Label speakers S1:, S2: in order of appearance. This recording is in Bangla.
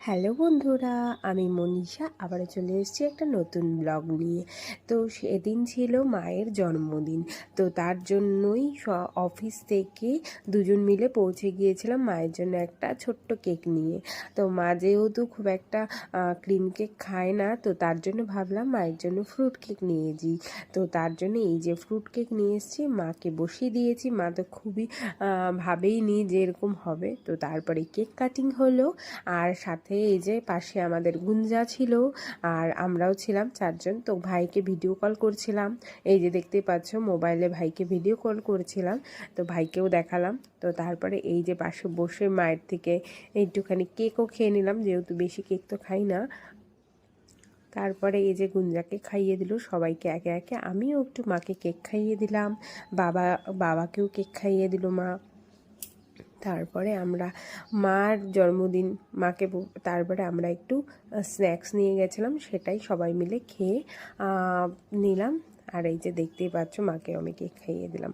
S1: হ্যালো বন্ধুরা, আমি মনীষা আবারও চলে এসেছি একটা নতুন ব্লগ নিয়ে। তো সেদিন ছিল মায়ের জন্মদিন। তো তার জন্যই অফিস থেকে দুজন মিলে পৌঁছে গিয়েছিলাম মায়ের জন্য একটা ছোট্ট কেক নিয়ে। তো মা যেহেতু খুব একটা ক্রিম কেক খায় না, তো তার জন্য ভাবলাম মায়ের জন্য ফ্রুট কেক নিয়ে যাই। তো তার জন্য এই যে ফ্রুট কেক নিয়ে এসেছি, মাকে বসিয়ে দিয়েছি। মা তো খুবই ভাবেইনি যে এরকম হবে। তো তারপরে কেক কাটিং হলো, আর সাথে এই যে পাশে আমাদের গুঞ্জা ছিল, আর আমরাও ছিলাম চারজন। তো ভাইকে ভিডিও কল করছিলাম, এই যে দেখতেই পাচ্ছ মোবাইলে ভাইকে ভিডিও কল করেছিলাম। তো ভাইকেও দেখালাম। তো তারপরে এই যে পাশে বসে মায়ের থেকে একটুখানি কেকও খেয়ে নিলাম, যেহেতু বেশি কেক তো খাই না। তারপরে এই যে গুঞ্জাকে খাইয়ে দিল সবাইকে একে একে, আমিও একটু মাকে কেক খাইয়ে দিলাম, বাবাকেও কেক খাইয়ে দিল মা। তারপরে আমরা মার জন্মদিন মাকে, তারপরে আমরা একটু স্ন্যাক্স নিয়ে গেছিলাম, সেটাই সবাই মিলে খেয়ে নিলাম। আর এই যে দেখতেই পাচ্ছ মাকে আমি কেক খাইয়ে দিলাম।